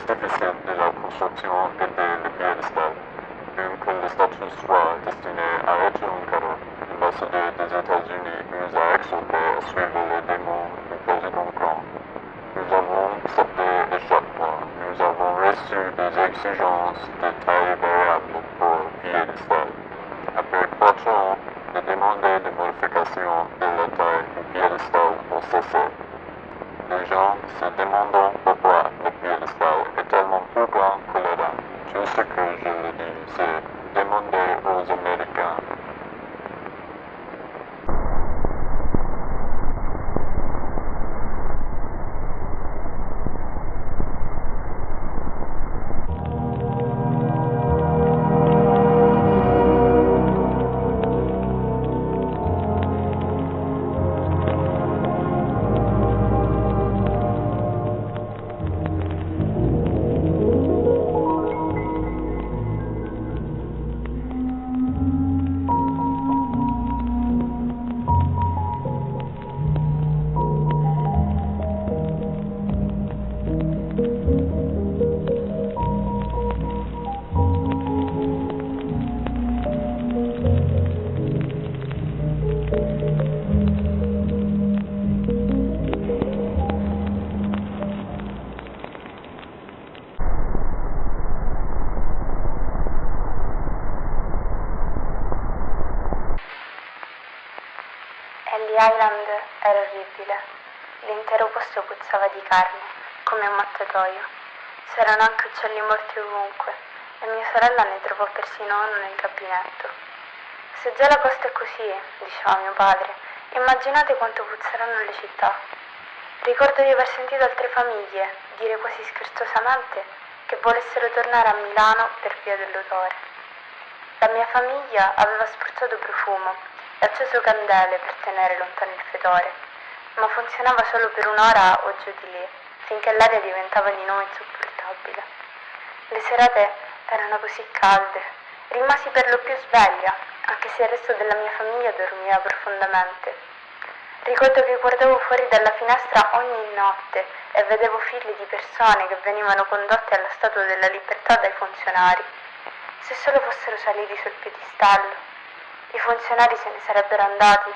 difficile de la construction était le piédestal, bien que le statut soit destiné à être un cadeau. L'ambassadeur des États-Unis nous a exhortés à suivre les démons du président Trump. Nous avons accepté échauffement. Nous avons reçu des exigences de taille variable pour le piédestal. Après 4 ans de demander des modifications de la taille du piédestal ont cessé. Les gens se demandent pourquoi le piédestal est tellement plus grand que les dames. Tout ce que je le dis, c'est demander aux Américains. Island era orribile. L'intero posto puzzava di carne, come un mattatoio. C'erano anche uccelli morti ovunque, e mia sorella ne trovò persino uno nel gabinetto. Se già la costa è così, diceva mio padre, immaginate quanto puzzeranno le città. Ricordo di aver sentito altre famiglie dire quasi scherzosamente che volessero tornare a Milano per via dell'odore. La mia famiglia aveva spruzzato profumo e acceso candele per tenere lontano il fetore, ma funzionava solo per un'ora o giù di lì, finché l'aria diventava di nuovo insopportabile. Le serate erano così calde, rimasi per lo più sveglia, anche se il resto della mia famiglia dormiva profondamente. Ricordo che guardavo fuori dalla finestra ogni notte e vedevo file di persone che venivano condotte alla Statua della Libertà dai funzionari. Se solo fossero saliti sul piedistallo, i funzionari se ne sarebbero andati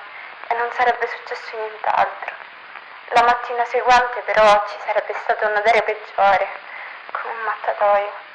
e non sarebbe successo nient'altro. La mattina seguente però ci sarebbe stato un odore peggiore, come un mattatoio.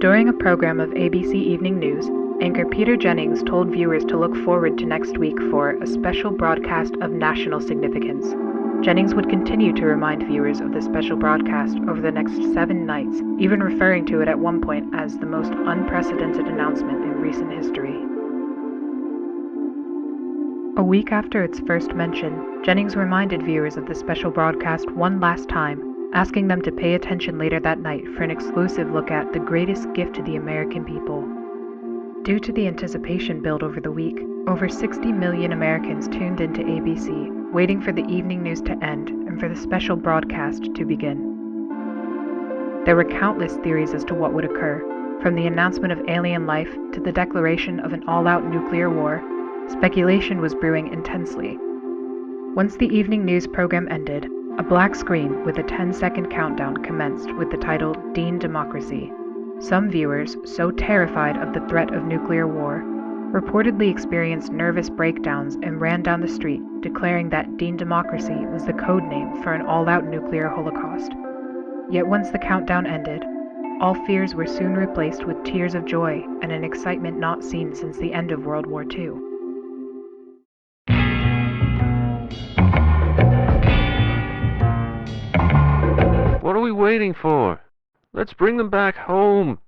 During a program of ABC Evening News, anchor Peter Jennings told viewers to look forward to next week for a special broadcast of national significance. Jennings would continue to remind viewers of the special broadcast over the next 7 nights, even referring to it at one point as the most unprecedented announcement in recent history. A week after its first mention, Jennings reminded viewers of the special broadcast one last time, asking them to pay attention later that night for an exclusive look at the greatest gift to the American people. Due to the anticipation built over the week, over 60 million Americans tuned into ABC, waiting for the evening news to end and for the special broadcast to begin. There were countless theories as to what would occur, from the announcement of alien life to the declaration of an all-out nuclear war. Speculation was brewing intensely. Once the evening news program ended, a black screen with a 10-second countdown commenced with the title Dean Democracy. Some viewers, so terrified of the threat of nuclear war, reportedly experienced nervous breakdowns and ran down the street, declaring that Dean Democracy was the code name for an all-out nuclear holocaust. Yet once the countdown ended, all fears were soon replaced with tears of joy and an excitement not seen since the end of World War II. What are we waiting for? Let's bring them back home.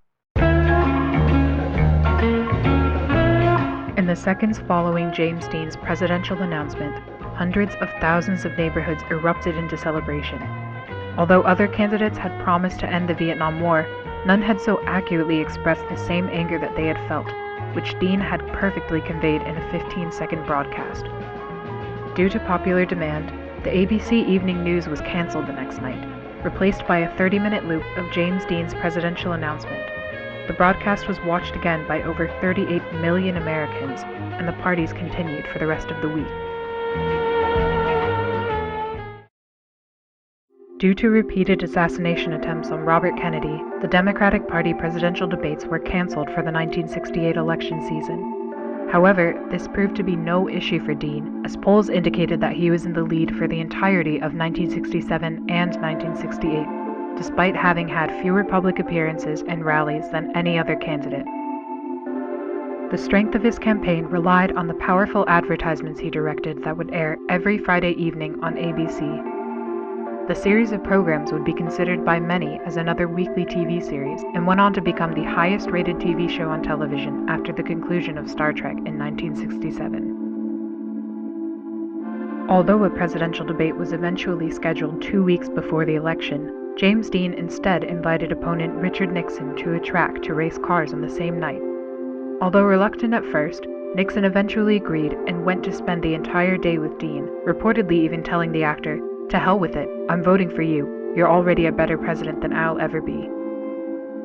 In the seconds following James Dean's presidential announcement, hundreds of thousands of neighborhoods erupted into celebration. Although other candidates had promised to end the Vietnam War, none had so accurately expressed the same anger that they had felt, which Dean had perfectly conveyed in a 15-second broadcast. Due to popular demand, the ABC Evening News was canceled the next night, replaced by a 30-minute loop of James Dean's presidential announcement. The broadcast was watched again by over 38 million Americans, and the parties continued for the rest of the week. Due to repeated assassination attempts on Robert Kennedy, the Democratic Party presidential debates were canceled for the 1968 election season. However, this proved to be no issue for Dean, as polls indicated that he was in the lead for the entirety of 1967 and 1968, despite having had fewer public appearances and rallies than any other candidate. The strength of his campaign relied on the powerful advertisements he directed that would air every Friday evening on ABC. The series of programs would be considered by many as another weekly TV series, and went on to become the highest-rated TV show on television after the conclusion of Star Trek in 1967. Although a presidential debate was eventually scheduled 2 weeks before the election, James Dean instead invited opponent Richard Nixon to a track to race cars on the same night. Although reluctant at first, Nixon eventually agreed and went to spend the entire day with Dean, reportedly even telling the actor, "To hell with it, I'm voting for you. You're already a better president than I'll ever be."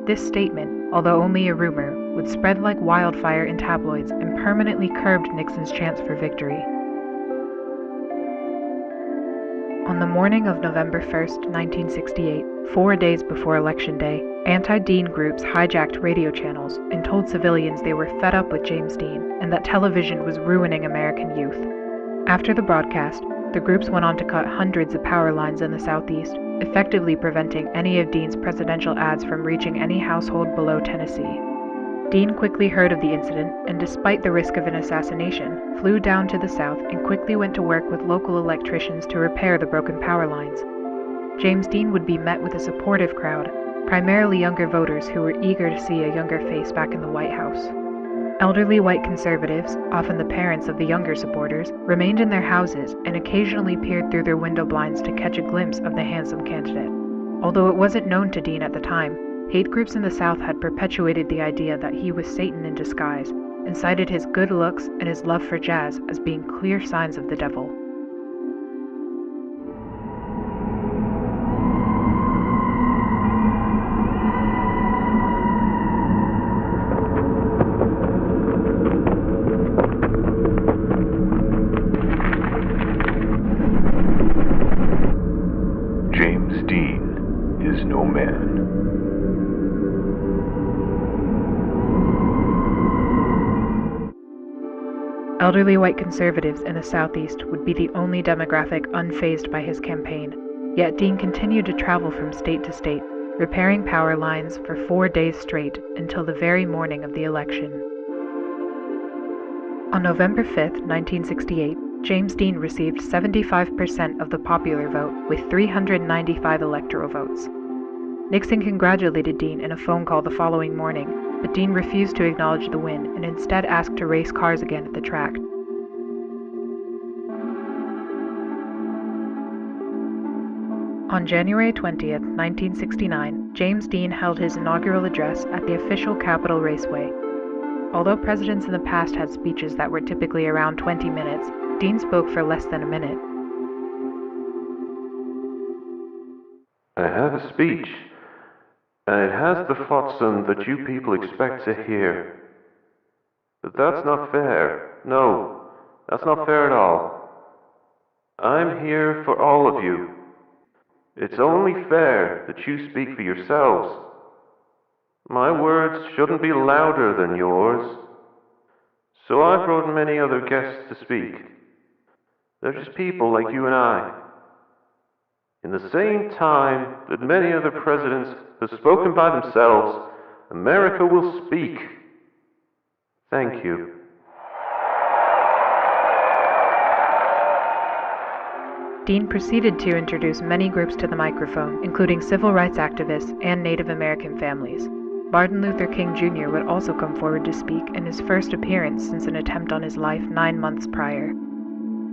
This statement, although only a rumor, would spread like wildfire in tabloids and permanently curbed Nixon's chance for victory. On the morning of November 1st, 1968, 4 days before Election Day, anti-Dean groups hijacked radio channels and told civilians they were fed up with James Dean and that television was ruining American youth. After the broadcast, the groups went on to cut hundreds of power lines in the southeast, effectively preventing any of Dean's presidential ads from reaching any household below Tennessee. Dean quickly heard of the incident, and despite the risk of an assassination, flew down to the south and quickly went to work with local electricians to repair the broken power lines. James Dean would be met with a supportive crowd, primarily younger voters who were eager to see a younger face back in the White House. Elderly white conservatives, often the parents of the younger supporters, remained in their houses and occasionally peered through their window blinds to catch a glimpse of the handsome candidate. Although it wasn't known to Dean at the time, hate groups in the South had perpetuated the idea that he was Satan in disguise, and cited his good looks and his love for jazz as being clear signs of the devil. James Dean is no man. Elderly white conservatives in the Southeast would be the only demographic unfazed by his campaign, yet Dean continued to travel from state to state, repairing power lines for 4 days straight until the very morning of the election. On November 5, 1968, James Dean received 75% of the popular vote with 395 electoral votes. Nixon congratulated Dean in a phone call the following morning, but Dean refused to acknowledge the win and instead asked to race cars again at the track. On January 20, 1969, James Dean held his inaugural address at the official Capitol Raceway. Although presidents in the past had speeches that were typically around 20 minutes, Dean spoke for less than a minute. I have a speech, and it has the flotsam that you people expect to hear. But that's not fair. No, that's not fair at all. I'm here for all of you. It's only fair that you speak for yourselves. My words shouldn't be louder than yours. So I brought many other guests to speak. They're just people like you and I. In the same time that many other presidents have spoken by themselves, America will speak. Thank you. Dean proceeded to introduce many groups to the microphone, including civil rights activists and Native American families. Martin Luther King Jr. would also come forward to speak in his first appearance since an attempt on his life 9 months prior.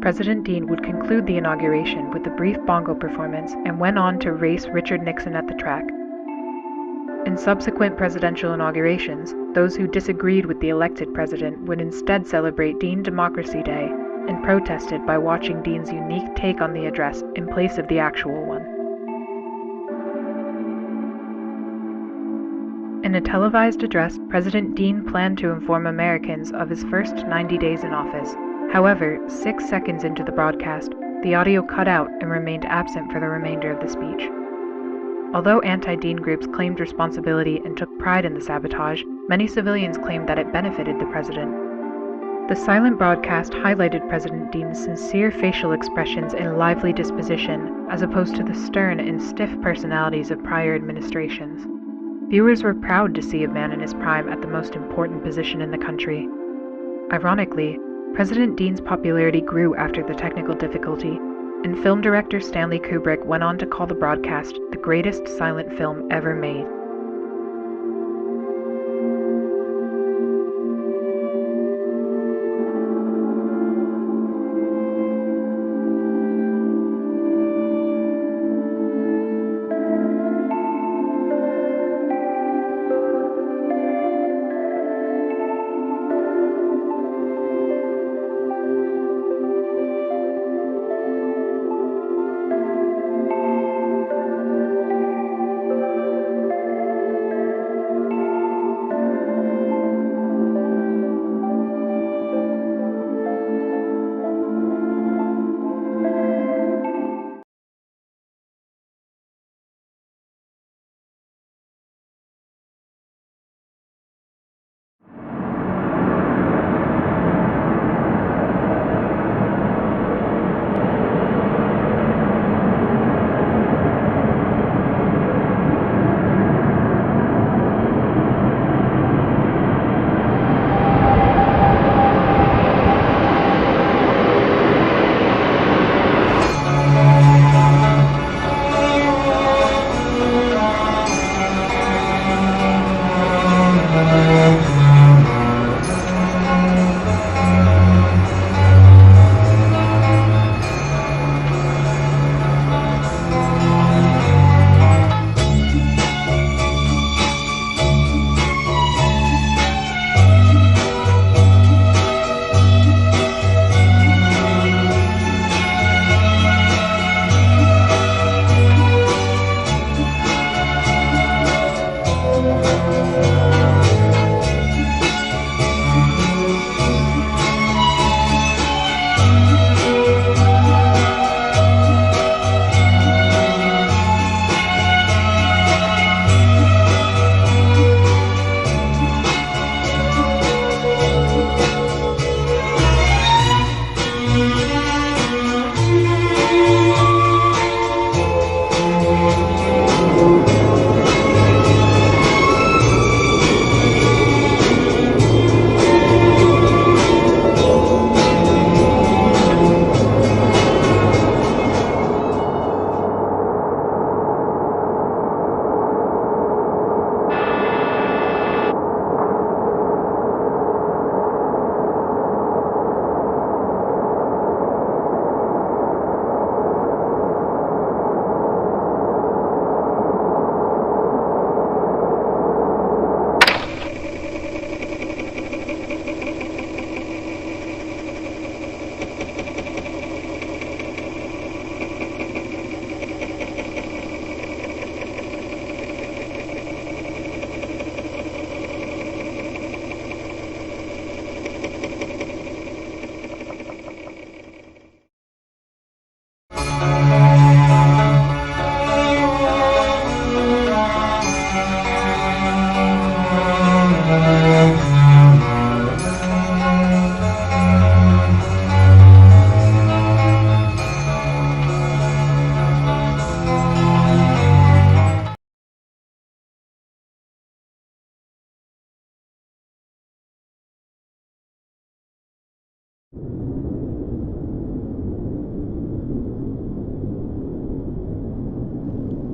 President Dean would conclude the inauguration with a brief bongo performance and went on to race Richard Nixon at the track. In subsequent presidential inaugurations, those who disagreed with the elected president would instead celebrate Dean Democracy Day and protested by watching Dean's unique take on the address in place of the actual one. In a televised address, President Dean planned to inform Americans of his first 90 days in office. However, 6 seconds into the broadcast, the audio cut out and remained absent for the remainder of the speech. Although anti-Dean groups claimed responsibility and took pride in the sabotage, many civilians claimed that it benefited the president. The silent broadcast highlighted President Dean's sincere facial expressions and lively disposition, as opposed to the stern and stiff personalities of prior administrations. Viewers were proud to see a man in his prime at the most important position in the country. Ironically, President Dean's popularity grew after the technical difficulty, and film director Stanley Kubrick went on to call the broadcast the greatest silent film ever made.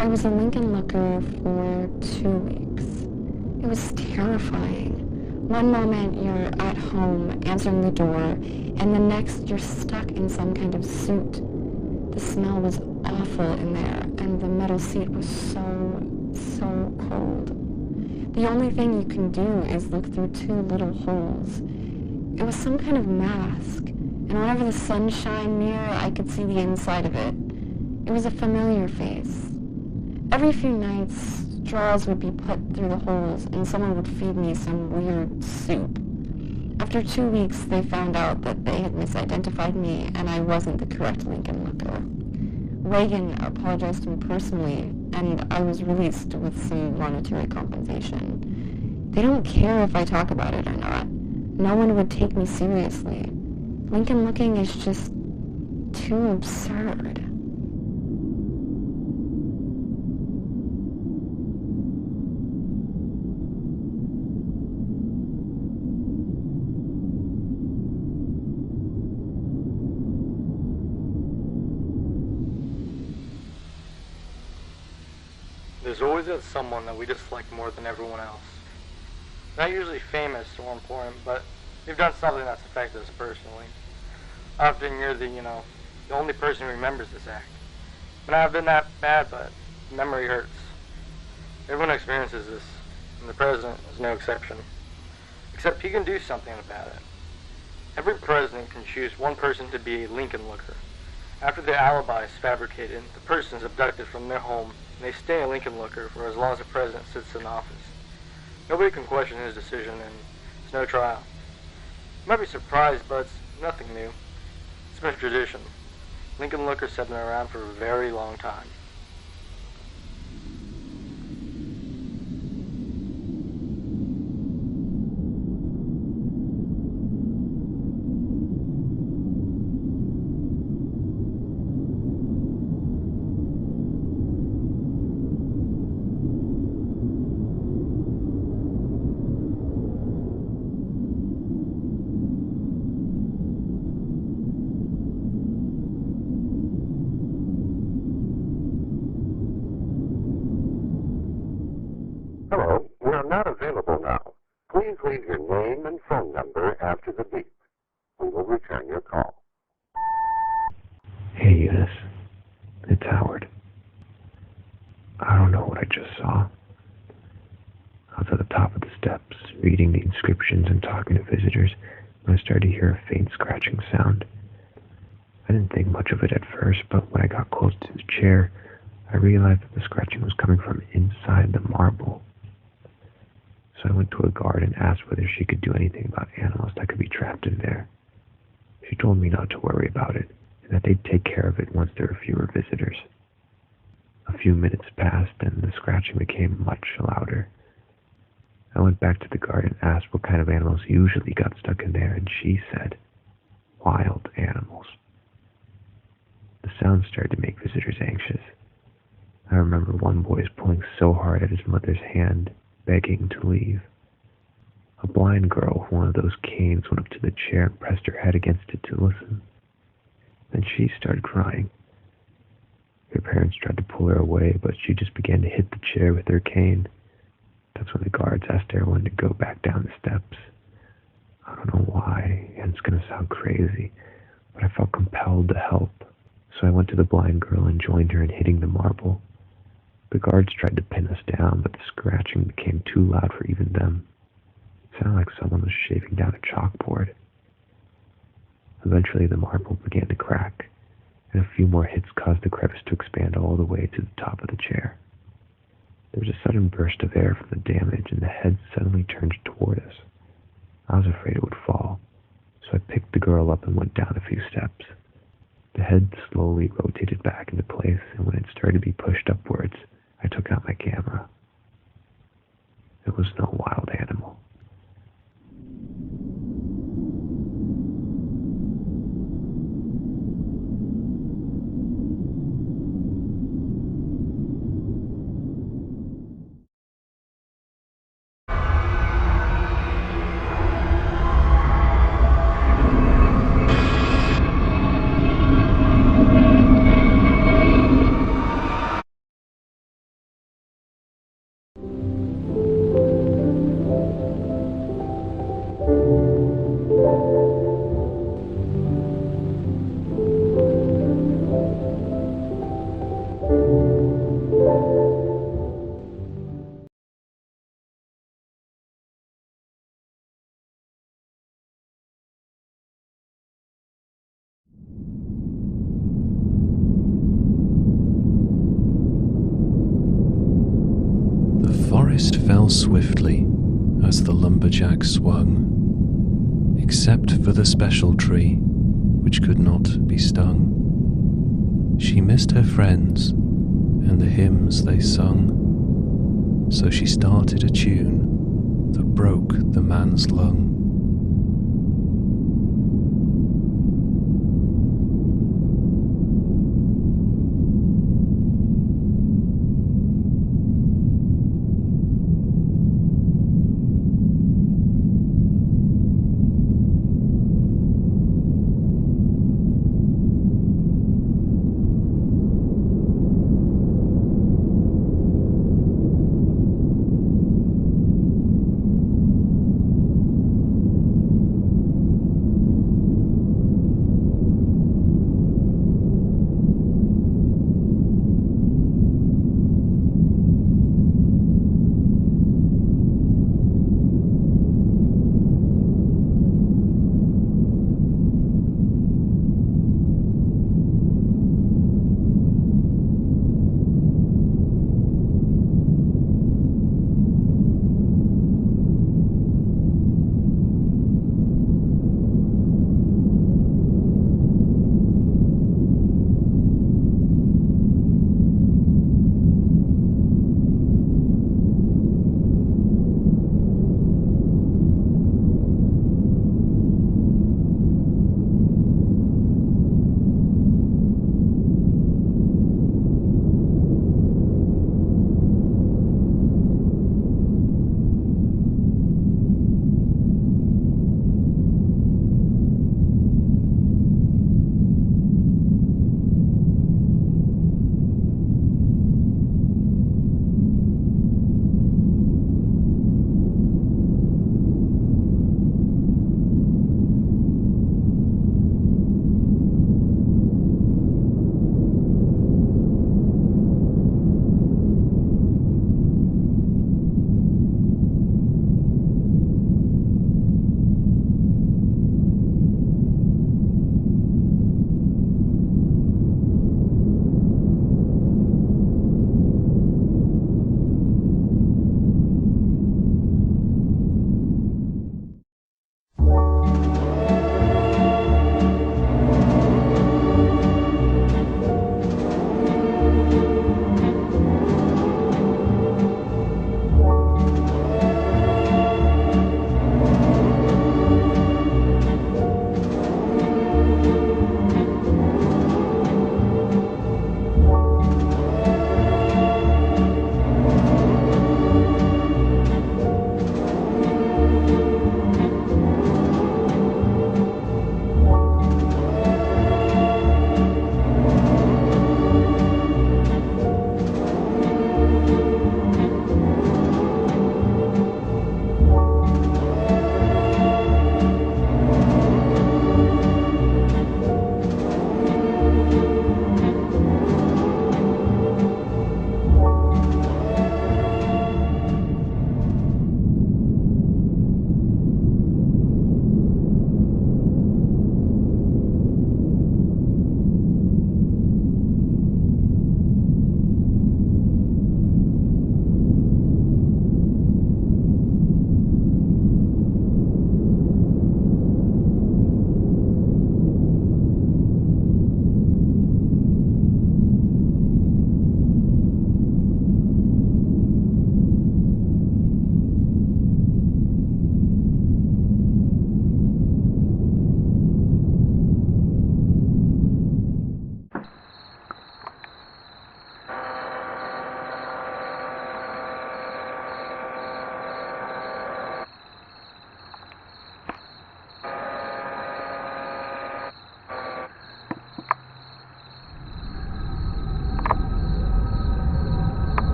I was a Lincoln Looker for 2 weeks. It was terrifying. One moment you're at home answering the door, and the next you're stuck in some kind of suit. The smell was awful in there, and the metal seat was so cold. The only thing you can do is look through 2 little holes. It was some kind of mask, and whenever the sun shined near, I could see the inside of it. It was a familiar face. Every few nights, straws would be put through the holes, and someone would feed me some weird soup. After 2 weeks, they found out that they had misidentified me, and I wasn't the correct Lincoln Looker. Reagan apologized to me personally, and I was released with some monetary compensation. They don't care if I talk about it or not. No one would take me seriously. Lincoln Looking is just too absurd. There's always that someone that we dislike more than everyone else. Not usually famous or important, but they've done something that's affected us personally. Often you're the only person who remembers this act. But I've been that bad, but memory hurts. Everyone experiences this, and the president is no exception. Except he can do something about it. Every president can choose one person to be a Lincoln Looker. After their alibi is fabricated, the person is abducted from their home, and they stay a Lincoln Looker for as long as the president sits in office. Nobody can question his decision, and it's no trial. You might be surprised, but it's nothing new. It's been a tradition. Lincoln Lookers have been around for a very long time. Hello, we are not available now. Please leave your name and phone number after the beep. We will return your call. Hey, Eunice. It's Howard. I don't know what I just saw. I was at the top of the steps, reading the inscriptions and talking to visitors, when I started to hear a faint scratching sound. I didn't think much of it at first, but when I got close to the chair, I realized that the scratching was coming from inside the marble. So I went to a guard and asked whether she could do anything about animals that could be trapped in there. She told me not to worry about it, and that they'd take care of it once there were fewer visitors. A few minutes passed, and the scratching became much louder. I went back to the guard and asked what kind of animals usually got stuck in there, and she said, wild animals. The sound started to make visitors anxious. I remember one boy pulling so hard at his mother's hand, begging to leave. A blind girl with one of those canes went up to the chair and pressed her head against it to listen. Then she started crying. Her parents tried to pull her away, but she just began to hit the chair with her cane. That's when the guards asked everyone to go back down the steps. I don't know why, and it's going to sound crazy, but I felt compelled to help. So I went to the blind girl and joined her in hitting the marble. The guards tried to pin us down, but the scratching became too loud for even them. It sounded like someone was shaving down a chalkboard. Eventually the marble began to crack, and a few more hits caused the crevice to expand all the way to the top of the chair. There was a sudden burst of air from the damage, and the head suddenly turned toward us. I was afraid it would fall, so I picked the girl up and went down a few steps. The head slowly rotated back into place, and when it started to be pushed upwards, I took out my camera. It was no wild animal. swiftly as the lumberjack swung, except for the special tree, which could not be stung. She missed her friends and the hymns they sung, so she started a tune that broke the man's lung.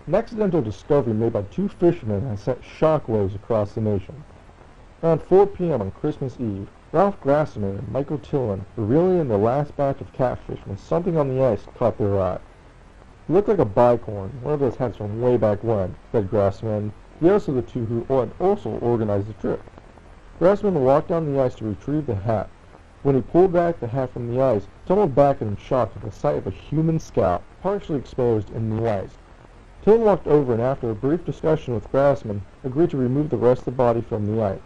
An accidental discovery made by two fishermen has sent shockwaves across the nation. Around 4 p.m. on Christmas Eve, Ralph Grassman and Michael Tillman were reeling in the last batch of catfish when something on the ice caught their eye. It looked like a bicorn, one of those hats from way back when, said Grassman, the others of the two who had also organized the trip. Grassman walked down the ice to retrieve the hat. When he pulled back the hat from the ice, he tumbled back in shock at the sight of a human scalp, partially exposed in the ice. Tillman walked over and after a brief discussion with Grassman, agreed to remove the rest of the body from the ice.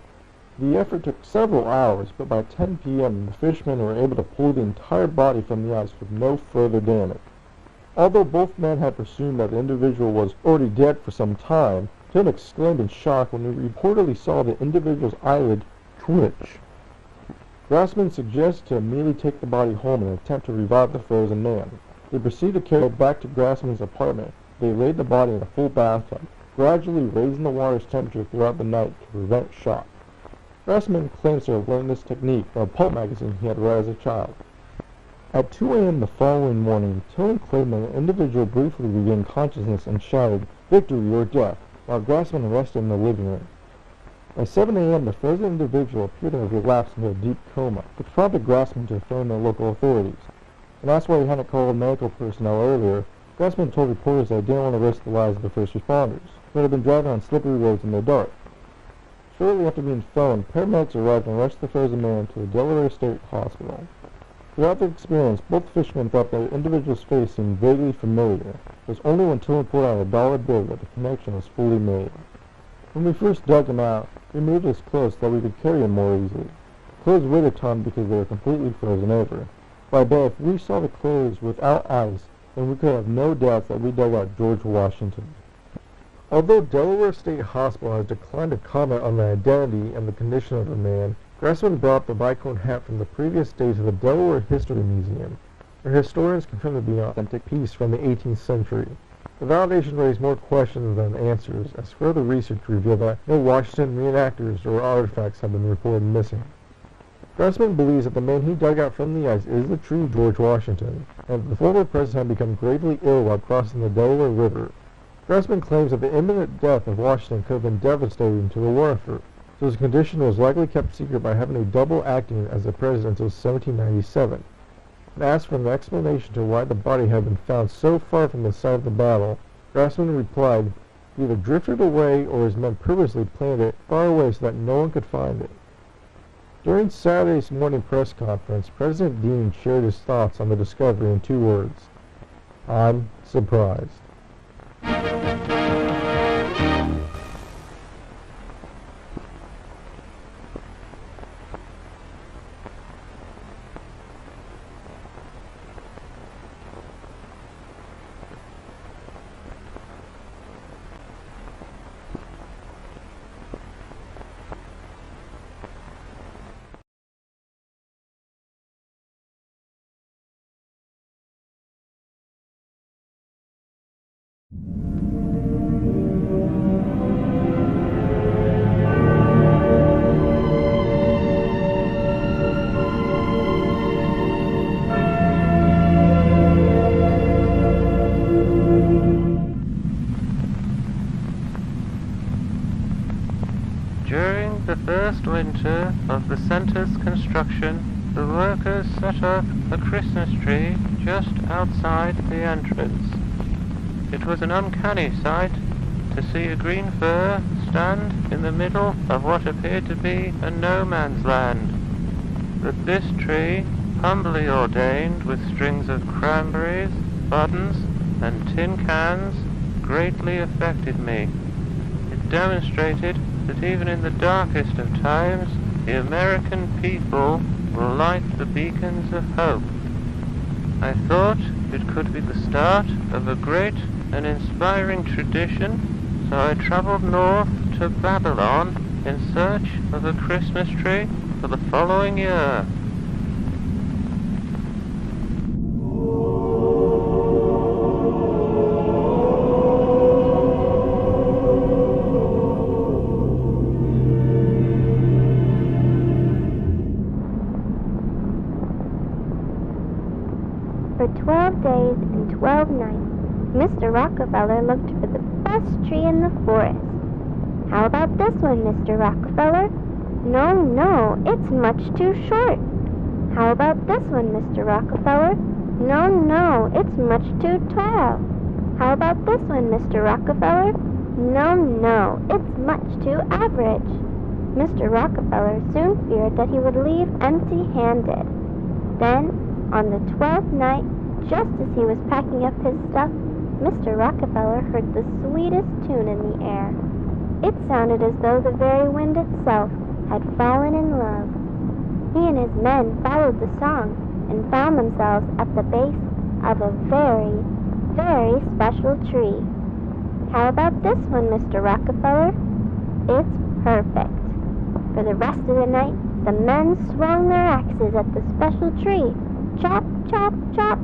The effort took several hours, but by 10 p.m. the fishermen were able to pull the entire body from the ice with no further damage. Although both men had presumed that the individual was already dead for some time, Tillman exclaimed in shock when he reportedly saw the individual's eyelid twitch. Grassman suggested to immediately take the body home in an attempt to revive the frozen man. They proceeded to carry it back to Grassman's apartment. They laid the body in a full bathtub, gradually raising the water's temperature throughout the night to prevent shock. Grassman claims to have learned this technique from a pulp magazine he had read as a child. At 2 a.m. the following morning, Tillman claimed that an individual briefly regained consciousness and shouted, "Victory or death," while Grassman rested in the living room. By 7 a.m. the frozen individual appeared to have relapsed into a deep coma, which prompted Grassman to phone the local authorities. And that's why he hadn't called medical personnel earlier. Grassman told reporters that he didn't want to risk the lives of the first responders, who had been driving on slippery roads in the dark. Shortly after being phoned, paramedics arrived and rushed the frozen man to the Delaware State Hospital. Throughout their experience, both fishermen thought the individual's face seemed vaguely familiar. It was only when Tillman pulled out a dollar bill that the connection was fully made. When we first dug him out, we moved his clothes so that we could carry him more easily. The clothes weighed a ton because they were completely frozen over. But I bet if we saw the clothes without ice, then we could have no doubts that we dug out George Washington. Although Delaware State Hospital has declined to comment on the identity and the condition of the man, Grassman brought the bicorn hat from the previous day to the Delaware History Museum, where historians confirm to be an authentic piece from the 18th century. The validation raised more questions than answers, as further research revealed that no Washington reenactors or artifacts have been reported missing. Grassman believes that the man he dug out from the ice is the true George Washington, and that the former president had become gravely ill while crossing the Delaware River. Grassman claims that the imminent death of Washington could have been devastating to the war effort, so his condition was likely kept secret by having a double acting as the president until 1797. And asked for an explanation to why the body had been found so far from the site of the battle, Grassman replied, "He either drifted away or his men purposely planted it far away so that no one could find it." During Saturday's morning press conference, President Dean shared his thoughts on the discovery in 2 words: "I'm surprised." During the first winter of the center's construction, the workers set up a Christmas tree just outside the entrance. It was an uncanny sight to see a green fir stand in the middle of what appeared to be a no-man's land. But this tree, humbly ordained with strings of cranberries, buttons, and tin cans, greatly affected me. It demonstrated that even in the darkest of times, the American people will light the beacons of hope. I thought it could be the start of a great and inspiring tradition, so I traveled north to Babylon in search of a Christmas tree for the following year. For 12 days and 12 nights, Mr. Rockefeller looked for the best tree in the forest. How about this one, Mr. Rockefeller? No, no, it's much too short. How about this one, Mr. Rockefeller? No, no, it's much too tall. How about this one, Mr. Rockefeller? No, no, it's much too average. Mr. Rockefeller soon feared that he would leave empty-handed. Then, on the 12th night, just as he was packing up his stuff, Mr. Rockefeller heard the sweetest tune in the air. It sounded as though the very wind itself had fallen in love. He and his men followed the song and found themselves at the base of a very, very special tree. How about this one, Mr. Rockefeller? It's perfect. For the rest of the night, the men swung their axes at the special tree. Chop, chop, chop.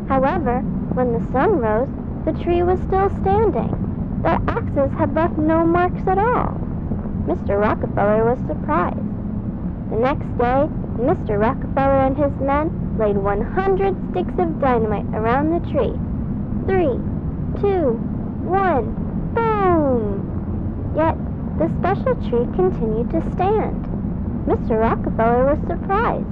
However, when the sun rose, the tree was still standing. Their axes had left no marks at all. Mr. Rockefeller was surprised. The next day, Mr. Rockefeller and his men laid 100 sticks of dynamite around the tree. 3, 2, 1, boom! Yet, the special tree continued to stand. Mr. Rockefeller was surprised.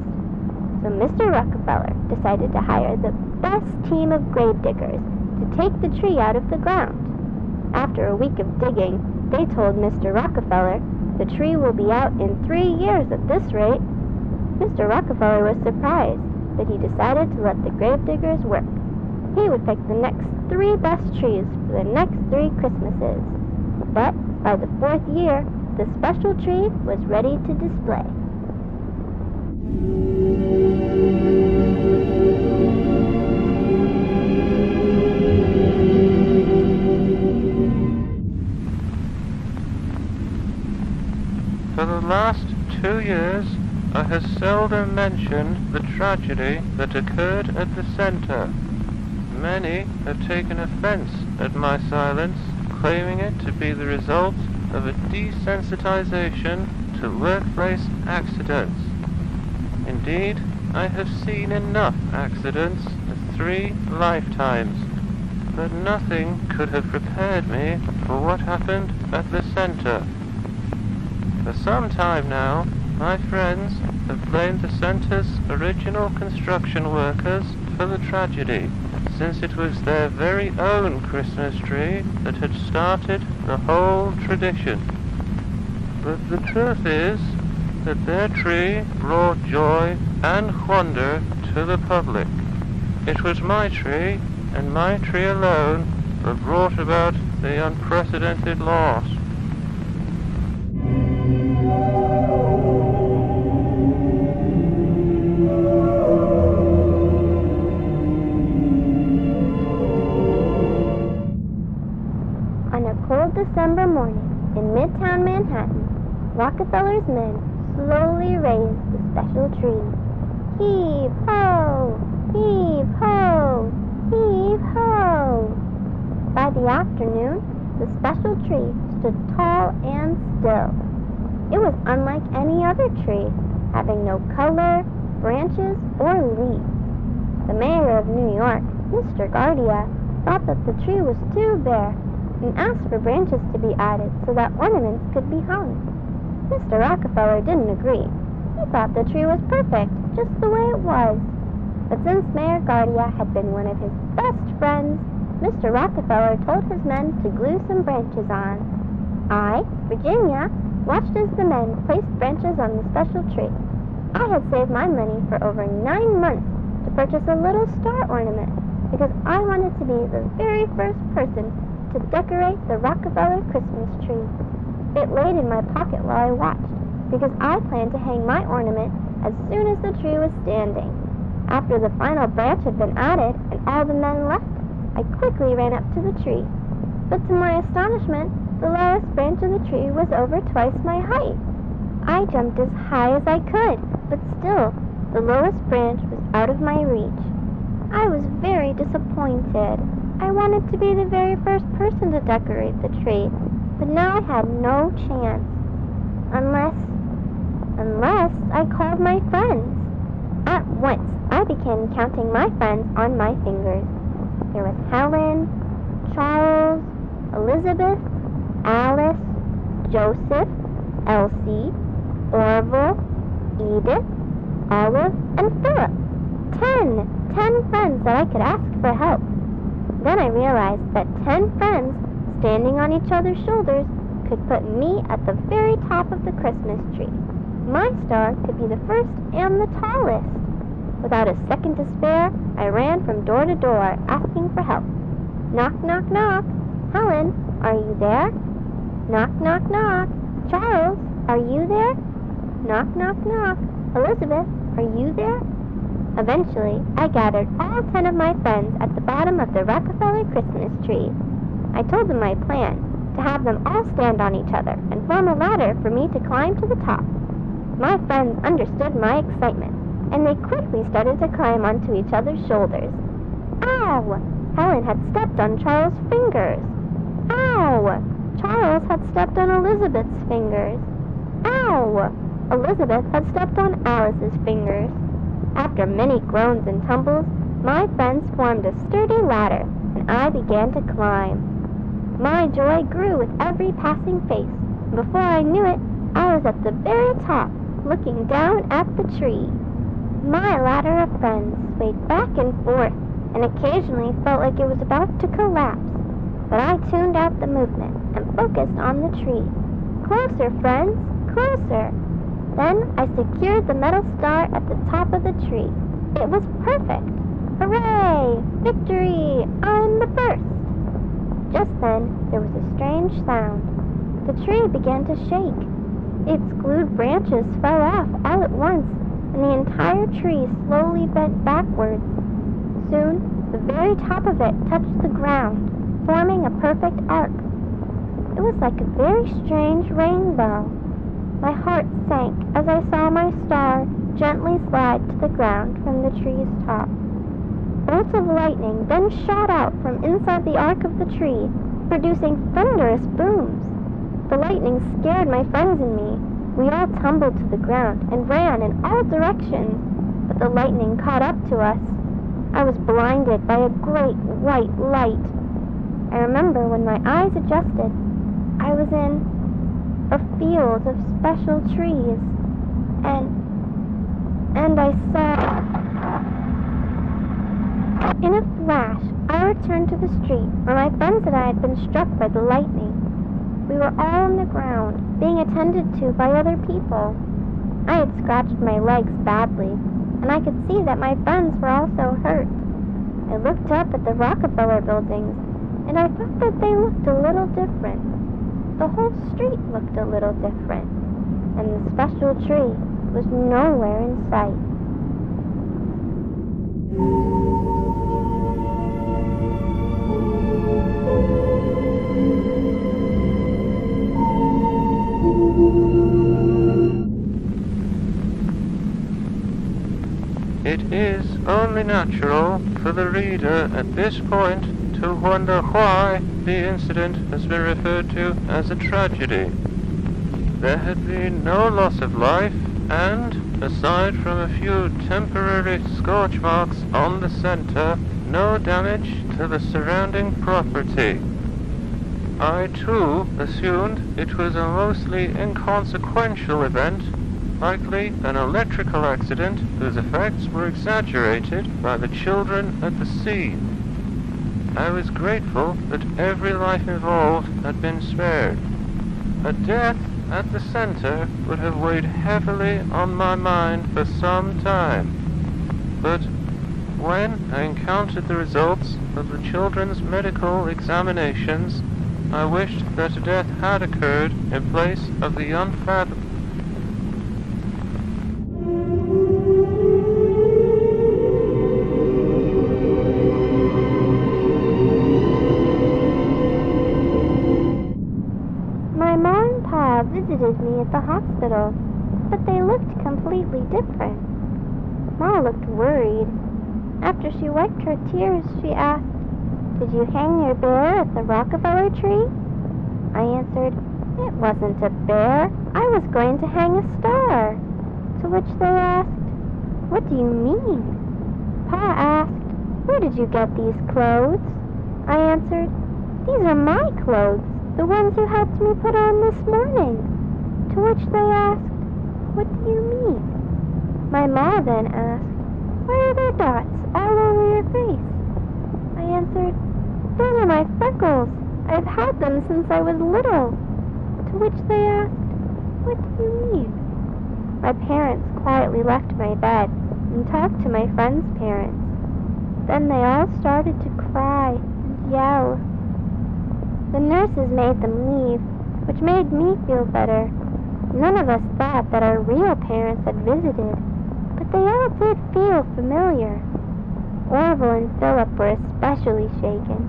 So Mr. Rockefeller decided to hire the best team of grave diggers to take the tree out of the ground. After a week of digging, they told Mr. Rockefeller, "The tree will be out in 3 years at this rate." Mr. Rockefeller was surprised, but he decided to let the grave diggers work. He would pick the next 3 best trees for the next 3 Christmases. But by the 4th year, the special tree was ready to display. For the last 2 years, I have seldom mentioned the tragedy that occurred at the center. Many have taken offense at my silence, claiming it to be the result of a desensitization to workplace accidents. Indeed, I have seen enough accidents in 3 lifetimes, but nothing could have prepared me for what happened at the center. For some time now, my friends have blamed the center's original construction workers for the tragedy, since it was their very own Christmas tree that had started the whole tradition. But the truth is that their tree brought joy and wonder to the public. It was my tree, and my tree alone, that brought about the unprecedented loss. On a cold December morning in Midtown Manhattan, Rockefeller's men slowly raised the special tree. Heave ho! Heave ho! Heave ho! By the afternoon, the special tree stood tall and still. It was unlike any other tree, having no color, branches, or leaves. The mayor of New York, Mr. Guardia, thought that the tree was too bare and asked for branches to be added so that ornaments could be hung. Mr. Rockefeller didn't agree. He thought the tree was perfect, just the way it was. But since Mayor Guardia had been one of his best friends, Mr. Rockefeller told his men to glue some branches on. I, Virginia, watched as the men placed branches on the special tree. I had saved my money for over 9 months to purchase a little star ornament because I wanted to be the very first person to decorate the Rockefeller Christmas tree. It laid in my pocket while I watched, because I planned to hang my ornament as soon as the tree was standing. After the final branch had been added and all the men left, I quickly ran up to the tree. But to my astonishment, the lowest branch of the tree was over twice my height. I jumped as high as I could, but still, the lowest branch was out of my reach. I was very disappointed. I wanted to be the very first person to decorate the tree, but now I had no chance. Unless I called my friends. At once, I became began counting my friends on my fingers. There was Helen, Charles, Elizabeth, Alice, Joseph, Elsie, Orville, Edith, Olive, and Philip. 10 friends that I could ask for help. Then I realized that 10 friends standing on each other's shoulders could put me at the very top of the Christmas tree. My star could be the first and the tallest. Without a second to spare, I ran from door to door asking for help. Knock, knock, knock. Helen, are you there? Knock, knock, knock. Charles, are you there? Knock, knock, knock. Elizabeth, are you there? Eventually, I gathered all 10 of my friends at the bottom of the Rockefeller Christmas tree. I told them my plan, to have them all stand on each other and form a ladder for me to climb to the top. My friends understood my excitement, and they quickly started to climb onto each other's shoulders. Ow! Helen had stepped on Charles' fingers. Ow! Charles had stepped on Elizabeth's fingers. Ow! Elizabeth had stepped on Alice's fingers. After many groans and tumbles, my friends formed a sturdy ladder, and I began to climb. My joy grew with every passing face. Before I knew it, I was at the very top, looking down at the tree. My ladder of friends swayed back and forth, and occasionally felt like it was about to collapse. But I tuned out the movement and focused on the tree. Closer, friends, closer. Then I secured the metal star at the top of the tree. It was perfect. Hooray! Victory! I'm the first! Just then, there was a strange sound. The tree began to shake. Its glued branches fell off all at once, and the entire tree slowly bent backwards. Soon, the very top of it touched the ground, forming a perfect arc. It was like a very strange rainbow. My heart sank as I saw my star gently slide to the ground from the tree's top. Bolts of lightning then shot out from inside the arc of the tree, producing thunderous booms. The lightning scared my friends and me. We all tumbled to the ground and ran in all directions, but the lightning caught up to us. I was blinded by a great white light. I remember when my eyes adjusted, I was in a field of special trees, and I saw... In a flash, I returned to the street where my friends and I had been struck by the lightning. We were all on the ground, being attended to by other people. I had scratched my legs badly, and I could see that my friends were also hurt. I looked up at the Rockefeller buildings, and I thought that they looked a little different. The whole street looked a little different, and the special tree was nowhere in sight. It is only natural for the reader at this point to wonder why the incident has been referred to as a tragedy. There had been no loss of life, and, aside from a few temporary scorch marks on the center, no damage to the surrounding property. I, too, assumed it was a mostly inconsequential event, likely an electrical accident whose effects were exaggerated by the children at the scene. I was grateful that every life involved had been spared. A death at the center would have weighed heavily on my mind for some time. But when I encountered the results of the children's medical examinations, I wished that a death had occurred in place of the unfathomable. Visited me at the hospital, but they looked completely different. Ma looked worried. After she wiped her tears, she asked, "Did you hang your bear at the Rockefeller tree?" I answered, "It wasn't a bear. I was going to hang a star." To which they asked, "What do you mean?" Pa asked, "Where did you get these clothes?" I answered, "These are my clothes, the ones you helped me put on this morning." To which they asked, "What do you mean?" My ma then asked, "Why are there dots all over your face?" I answered, "Those are my freckles. I've had them since I was little." To which they asked, "What do you mean?" My parents quietly left my bed and talked to my friends' parents. Then they all started to cry and yell. The nurses made them leave, which made me feel better. None of us thought that our real parents had visited, but they all did feel familiar. Orville and Philip were especially shaken.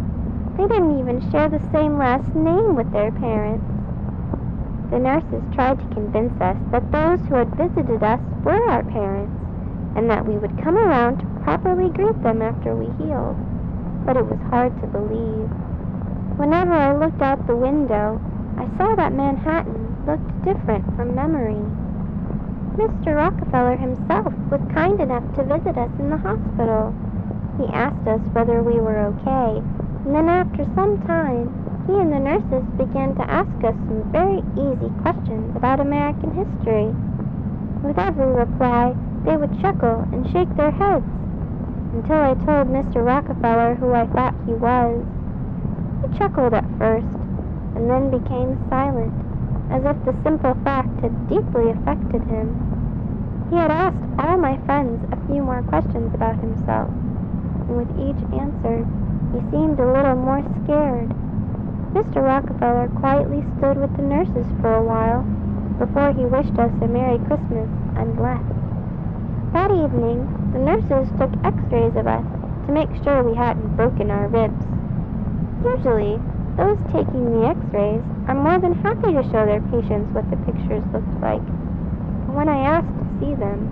They didn't even share the same last name with their parents. The nurses tried to convince us that those who had visited us were our parents, and that we would come around to properly greet them after we healed, but it was hard to believe. Whenever I looked out the window, I saw that Manhattan looked different from memory. Mr. Rockefeller himself was kind enough to visit us in the hospital. He asked us whether we were okay, and then after some time, he and the nurses began to ask us some very easy questions about American history. With every reply, they would chuckle and shake their heads, until I told Mr. Rockefeller who I thought he was. He chuckled at first, and then became silent, as if the simple fact had deeply affected him. He had asked all my friends a few more questions about himself, and with each answer, he seemed a little more scared. Mr. Rockefeller quietly stood with the nurses for a while, before he wished us a Merry Christmas and left. That evening, the nurses took x-rays of us to make sure we hadn't broken our ribs. Usually, those taking the x-rays are more than happy to show their patients what the pictures looked like. But when I asked to see them,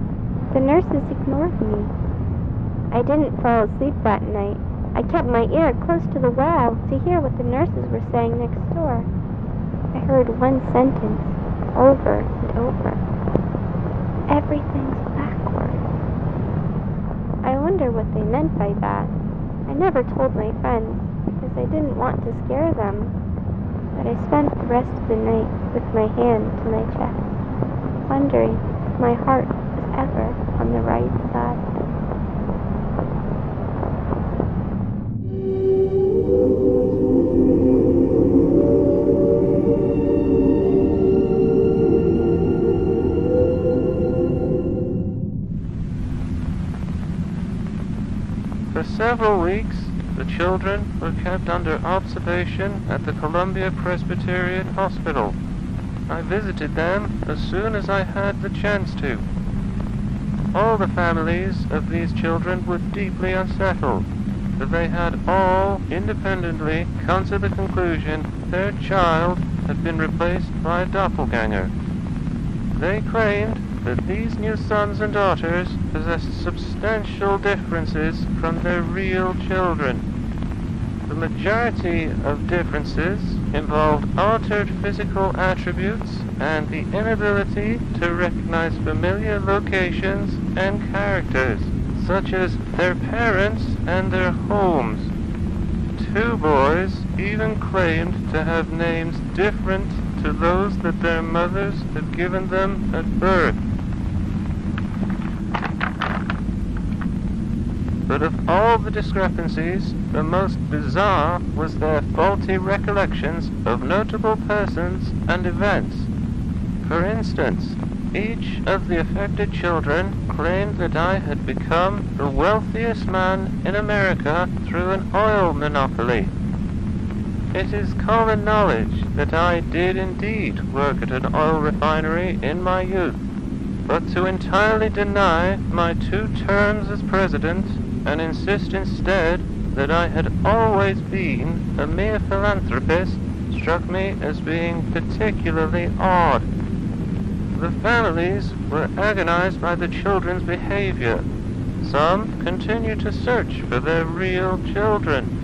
the nurses ignored me. I didn't fall asleep that night. I kept my ear close to the wall to hear what the nurses were saying next door. I heard one sentence over and over. "Everything's backward." I wonder what they meant by that. I never told my friends, because I didn't want to scare them. But I spent the rest of the night with my hand to my chest, wondering if my heart was ever on the right side. For several weeks, the children were kept under observation at the Columbia Presbyterian Hospital. I visited them as soon as I had the chance to. All the families of these children were deeply unsettled, for they had all independently come to the conclusion their child had been replaced by a doppelganger. They claimed that these new sons and daughters possessed substantial differences from their real children. The majority of differences involved altered physical attributes and the inability to recognize familiar locations and characters, such as their parents and their homes. Two boys even claimed to have names different to those that their mothers had given them at birth. But of all the discrepancies, the most bizarre was their faulty recollections of notable persons and events. For instance, each of the affected children claimed that I had become the wealthiest man in America through an oil monopoly. It is common knowledge that I did indeed work at an oil refinery in my youth, but to entirely deny my 2 terms as president and insist instead that I had always been a mere philanthropist struck me as being particularly odd. The families were agonized by the children's behavior. Some continue to search for their real children.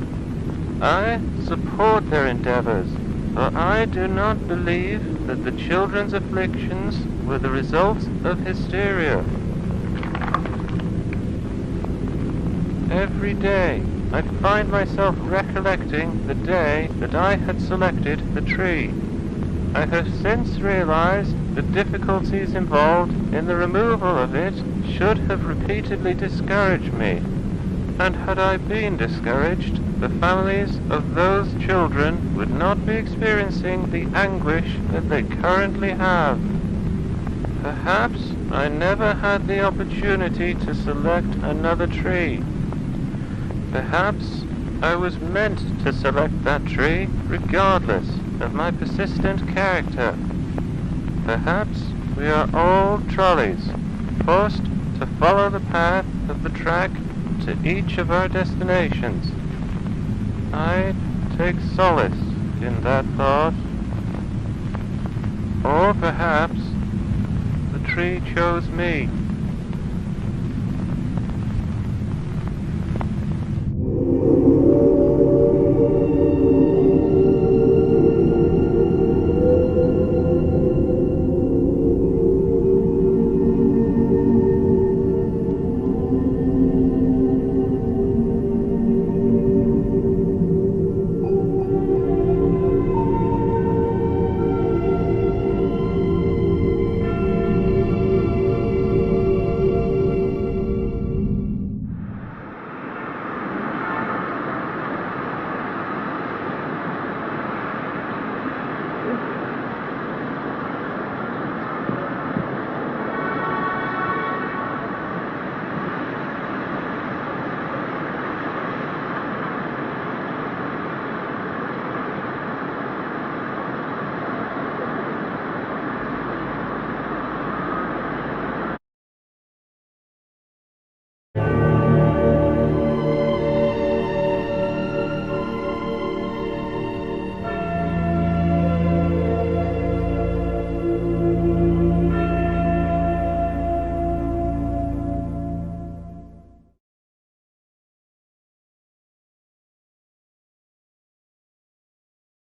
I support their endeavors, for I do not believe that the children's afflictions were the result of hysteria. every day, I'd find myself recollecting the day that I had selected the tree. I have since realized the difficulties involved in the removal of it should have repeatedly discouraged me. And had I been discouraged, the families of those children would not be experiencing the anguish that they currently have. Perhaps I never had the opportunity to select another tree. Perhaps I was meant to select that tree regardless of my persistent character. Perhaps we are all trolleys, forced to follow the path of the track to each of our destinations. I take solace in that thought. Or perhaps the tree chose me.